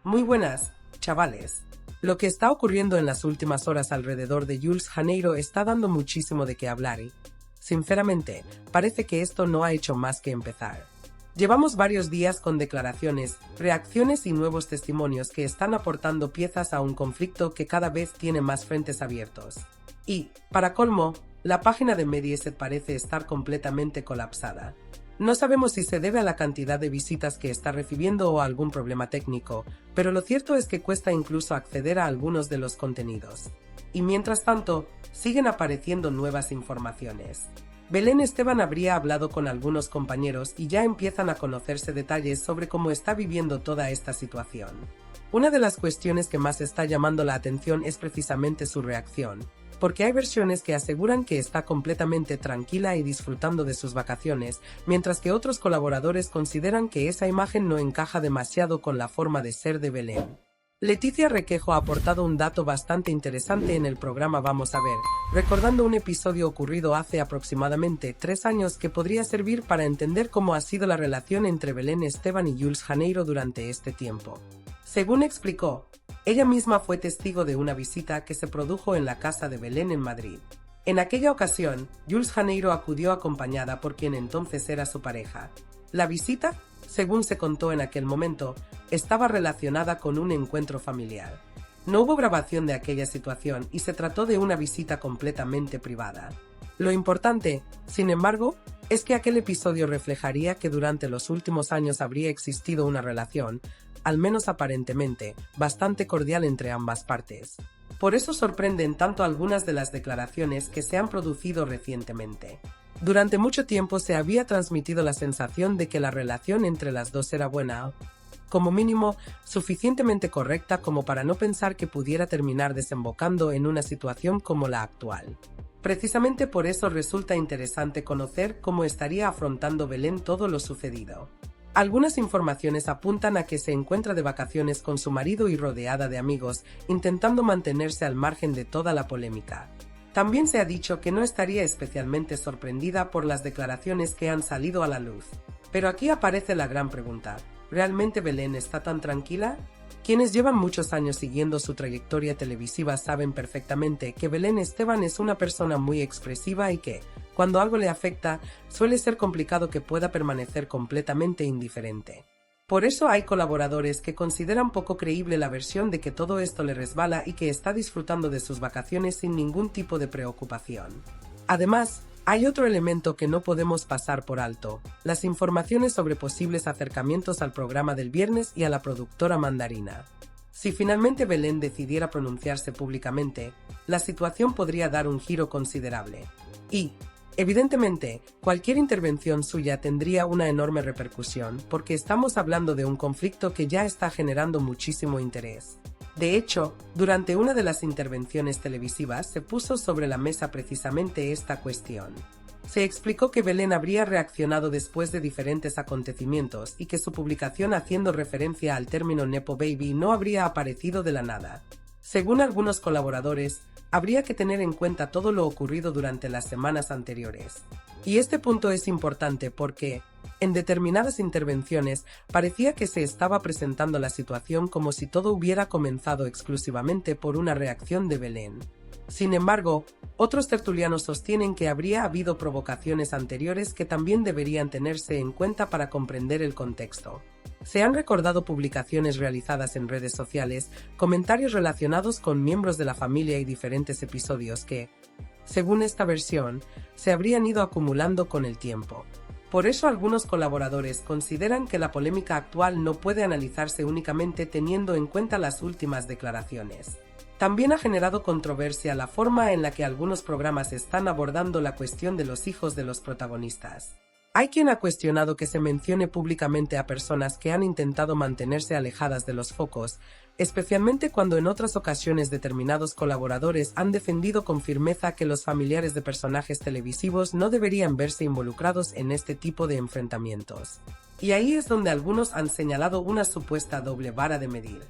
Muy buenas, chavales. Lo que está ocurriendo en las últimas horas alrededor de Jules Janeiro está dando muchísimo de qué hablar y, sinceramente, parece que esto no ha hecho más que empezar. Llevamos varios días con declaraciones, reacciones y nuevos testimonios que están aportando piezas a un conflicto que cada vez tiene más frentes abiertos. Y, para colmo, la página de Mediaset parece estar completamente colapsada. No sabemos si se debe a la cantidad de visitas que está recibiendo o a algún problema técnico, pero lo cierto es que cuesta incluso acceder a algunos de los contenidos. Y mientras tanto, siguen apareciendo nuevas informaciones. Belén Esteban habría hablado con algunos compañeros y ya empiezan a conocerse detalles sobre cómo está viviendo toda esta situación. Una de las cuestiones que más está llamando la atención es precisamente su reacción, porque hay versiones que aseguran que está completamente tranquila y disfrutando de sus vacaciones, mientras que otros colaboradores consideran que esa imagen no encaja demasiado con la forma de ser de Belén. Leticia Requejo ha aportado un dato bastante interesante en el programa Vamos a ver, recordando un episodio ocurrido hace aproximadamente 3 años que podría servir para entender cómo ha sido la relación entre Belén Esteban y Jules Janeiro durante este tiempo. Según explicó, ella misma fue testigo de una visita que se produjo en la casa de Belén en Madrid. En aquella ocasión, Jules Janeiro acudió acompañada por quien entonces era su pareja. La visita, según se contó en aquel momento, estaba relacionada con un encuentro familiar. No hubo grabación de aquella situación y se trató de una visita completamente privada. Lo importante, sin embargo, es que aquel episodio reflejaría que durante los últimos años habría existido una relación, al menos aparentemente, bastante cordial entre ambas partes. Por eso sorprenden tanto algunas de las declaraciones que se han producido recientemente. Durante mucho tiempo se había transmitido la sensación de que la relación entre las dos era buena, como mínimo, suficientemente correcta como para no pensar que pudiera terminar desembocando en una situación como la actual. Precisamente por eso resulta interesante conocer cómo estaría afrontando Belén todo lo sucedido. Algunas informaciones apuntan a que se encuentra de vacaciones con su marido y rodeada de amigos, intentando mantenerse al margen de toda la polémica. También se ha dicho que no estaría especialmente sorprendida por las declaraciones que han salido a la luz. Pero aquí aparece la gran pregunta: ¿realmente Belén está tan tranquila? Quienes llevan muchos años siguiendo su trayectoria televisiva saben perfectamente que Belén Esteban es una persona muy expresiva y que, cuando algo le afecta, suele ser complicado que pueda permanecer completamente indiferente. Por eso hay colaboradores que consideran poco creíble la versión de que todo esto le resbala y que está disfrutando de sus vacaciones sin ningún tipo de preocupación. Además, hay otro elemento que no podemos pasar por alto: las informaciones sobre posibles acercamientos al programa del viernes y a la productora Mandarina. Si finalmente Belén decidiera pronunciarse públicamente, la situación podría dar un giro considerable. Y, evidentemente, cualquier intervención suya tendría una enorme repercusión, porque estamos hablando de un conflicto que ya está generando muchísimo interés. De hecho, durante una de las intervenciones televisivas se puso sobre la mesa precisamente esta cuestión. Se explicó que Belén habría reaccionado después de diferentes acontecimientos y que su publicación haciendo referencia al término Nepo Baby no habría aparecido de la nada. Según algunos colaboradores, habría que tener en cuenta todo lo ocurrido durante las semanas anteriores. Y este punto es importante porque, en determinadas intervenciones, parecía que se estaba presentando la situación como si todo hubiera comenzado exclusivamente por una reacción de Belén. Sin embargo, otros tertulianos sostienen que habría habido provocaciones anteriores que también deberían tenerse en cuenta para comprender el contexto. Se han recordado publicaciones realizadas en redes sociales, comentarios relacionados con miembros de la familia y diferentes episodios que, según esta versión, se habrían ido acumulando con el tiempo. Por eso algunos colaboradores consideran que la polémica actual no puede analizarse únicamente teniendo en cuenta las últimas declaraciones. También ha generado controversia la forma en la que algunos programas están abordando la cuestión de los hijos de los protagonistas. Hay quien ha cuestionado que se mencione públicamente a personas que han intentado mantenerse alejadas de los focos, especialmente cuando en otras ocasiones determinados colaboradores han defendido con firmeza que los familiares de personajes televisivos no deberían verse involucrados en este tipo de enfrentamientos. Y ahí es donde algunos han señalado una supuesta doble vara de medir.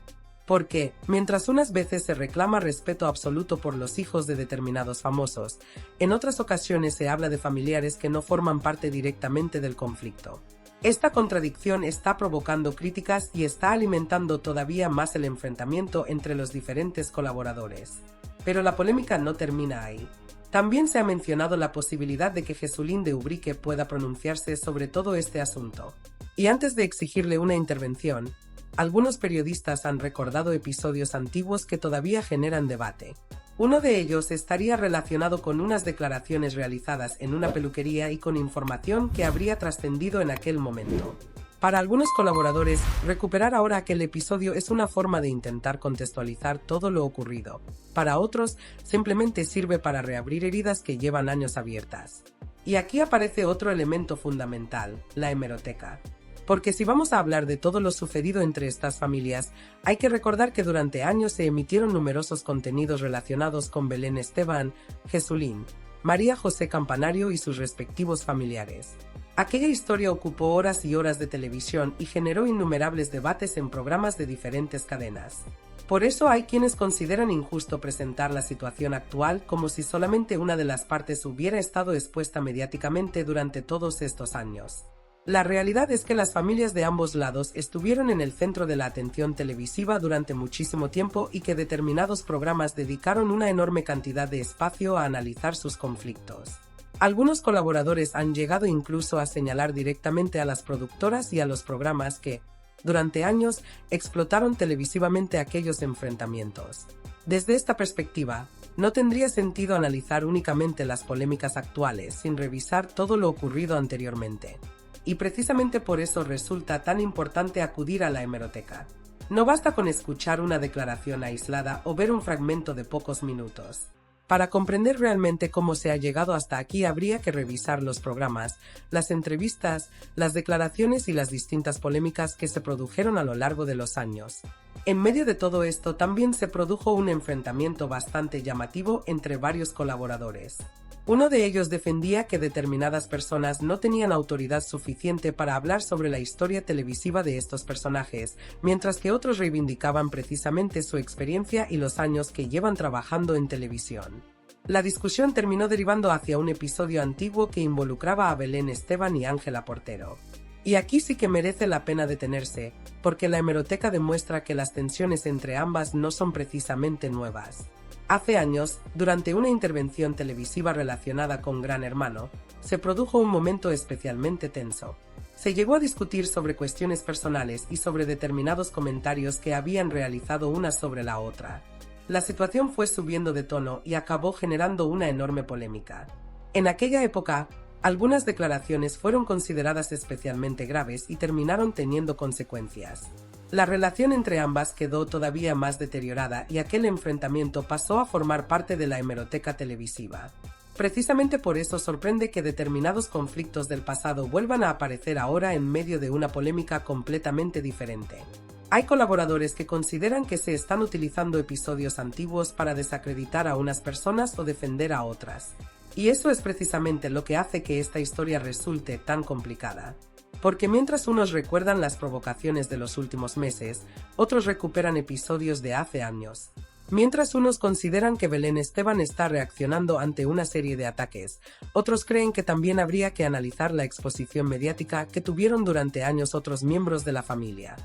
Porque, mientras unas veces se reclama respeto absoluto por los hijos de determinados famosos, en otras ocasiones se habla de familiares que no forman parte directamente del conflicto. Esta contradicción está provocando críticas y está alimentando todavía más el enfrentamiento entre los diferentes colaboradores. Pero la polémica no termina ahí. También se ha mencionado la posibilidad de que Jesulín de Ubrique pueda pronunciarse sobre todo este asunto. Y antes de exigirle una intervención, algunos periodistas han recordado episodios antiguos que todavía generan debate. Uno de ellos estaría relacionado con unas declaraciones realizadas en una peluquería y con información que habría trascendido en aquel momento. Para algunos colaboradores, recuperar ahora aquel episodio es una forma de intentar contextualizar todo lo ocurrido. Para otros, simplemente sirve para reabrir heridas que llevan años abiertas. Y aquí aparece otro elemento fundamental, la hemeroteca. Porque si vamos a hablar de todo lo sucedido entre estas familias, hay que recordar que durante años se emitieron numerosos contenidos relacionados con Belén Esteban, Jesulín, María José Campanario y sus respectivos familiares. Aquella historia ocupó horas y horas de televisión y generó innumerables debates en programas de diferentes cadenas. Por eso hay quienes consideran injusto presentar la situación actual como si solamente una de las partes hubiera estado expuesta mediáticamente durante todos estos años. La realidad es que las familias de ambos lados estuvieron en el centro de la atención televisiva durante muchísimo tiempo y que determinados programas dedicaron una enorme cantidad de espacio a analizar sus conflictos. Algunos colaboradores han llegado incluso a señalar directamente a las productoras y a los programas que, durante años, explotaron televisivamente aquellos enfrentamientos. Desde esta perspectiva, no tendría sentido analizar únicamente las polémicas actuales sin revisar todo lo ocurrido anteriormente. Y precisamente por eso resulta tan importante acudir a la hemeroteca. No basta con escuchar una declaración aislada o ver un fragmento de pocos minutos. Para comprender realmente cómo se ha llegado hasta aquí habría que revisar los programas, las entrevistas, las declaraciones y las distintas polémicas que se produjeron a lo largo de los años. En medio de todo esto también se produjo un enfrentamiento bastante llamativo entre varios colaboradores. Uno de ellos defendía que determinadas personas no tenían autoridad suficiente para hablar sobre la historia televisiva de estos personajes, mientras que otros reivindicaban precisamente su experiencia y los años que llevan trabajando en televisión. La discusión terminó derivando hacia un episodio antiguo que involucraba a Belén Esteban y Ángela Portero. Y aquí sí que merece la pena detenerse, porque la hemeroteca demuestra que las tensiones entre ambas no son precisamente nuevas. Hace años, durante una intervención televisiva relacionada con Gran Hermano, se produjo un momento especialmente tenso. Se llegó a discutir sobre cuestiones personales y sobre determinados comentarios que habían realizado una sobre la otra. La situación fue subiendo de tono y acabó generando una enorme polémica. En aquella época, algunas declaraciones fueron consideradas especialmente graves y terminaron teniendo consecuencias. La relación entre ambas quedó todavía más deteriorada y aquel enfrentamiento pasó a formar parte de la hemeroteca televisiva. Precisamente por eso sorprende que determinados conflictos del pasado vuelvan a aparecer ahora en medio de una polémica completamente diferente. Hay colaboradores que consideran que se están utilizando episodios antiguos para desacreditar a unas personas o defender a otras. Y eso es precisamente lo que hace que esta historia resulte tan complicada. Porque mientras unos recuerdan las provocaciones de los últimos meses, otros recuperan episodios de hace años. Mientras unos consideran que Belén Esteban está reaccionando ante una serie de ataques, otros creen que también habría que analizar la exposición mediática que tuvieron durante años otros miembros de la familia.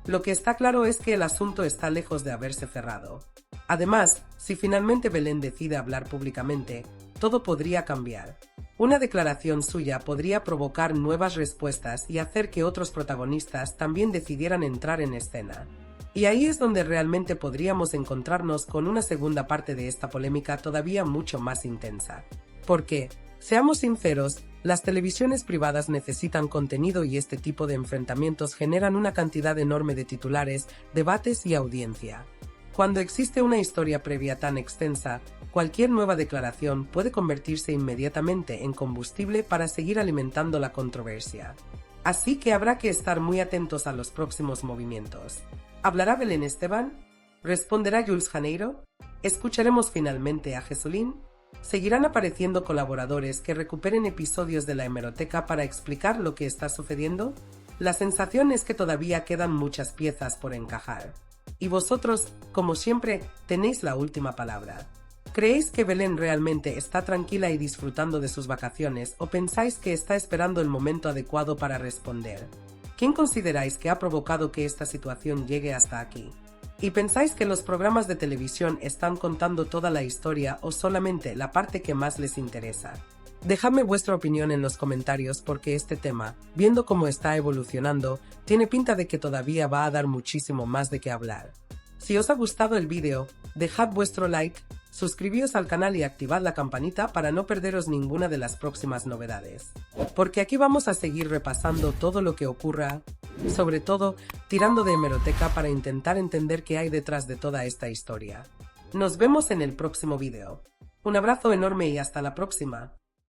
Lo que está claro es que el asunto está lejos de haberse cerrado. Además, si finalmente Belén decide hablar públicamente, todo podría cambiar. Una declaración suya podría provocar nuevas respuestas y hacer que otros protagonistas también decidieran entrar en escena. Y ahí es donde realmente podríamos encontrarnos con una segunda parte de esta polémica todavía mucho más intensa. Porque, seamos sinceros, las televisiones privadas necesitan contenido y este tipo de enfrentamientos generan una cantidad enorme de titulares, debates y audiencia. Cuando existe una historia previa tan extensa, cualquier nueva declaración puede convertirse inmediatamente en combustible para seguir alimentando la controversia. Así que habrá que estar muy atentos a los próximos movimientos. ¿Hablará Belén Esteban? ¿Responderá Jules Janeiro? ¿Escucharemos finalmente a Jesulín? ¿Seguirán apareciendo colaboradores que recuperen episodios de la hemeroteca para explicar lo que está sucediendo? La sensación es que todavía quedan muchas piezas por encajar. Y vosotros, como siempre, tenéis la última palabra. ¿Creéis que Belén realmente está tranquila y disfrutando de sus vacaciones o pensáis que está esperando el momento adecuado para responder? ¿Quién consideráis que ha provocado que esta situación llegue hasta aquí? ¿Y pensáis que los programas de televisión están contando toda la historia o solamente la parte que más les interesa? Dejadme vuestra opinión en los comentarios porque este tema, viendo cómo está evolucionando, tiene pinta de que todavía va a dar muchísimo más de qué hablar. Si os ha gustado el vídeo, dejad vuestro like, suscribíos al canal y activad la campanita para no perderos ninguna de las próximas novedades. Porque aquí vamos a seguir repasando todo lo que ocurra, sobre todo tirando de hemeroteca para intentar entender qué hay detrás de toda esta historia. Nos vemos en el próximo vídeo. Un abrazo enorme y hasta la próxima.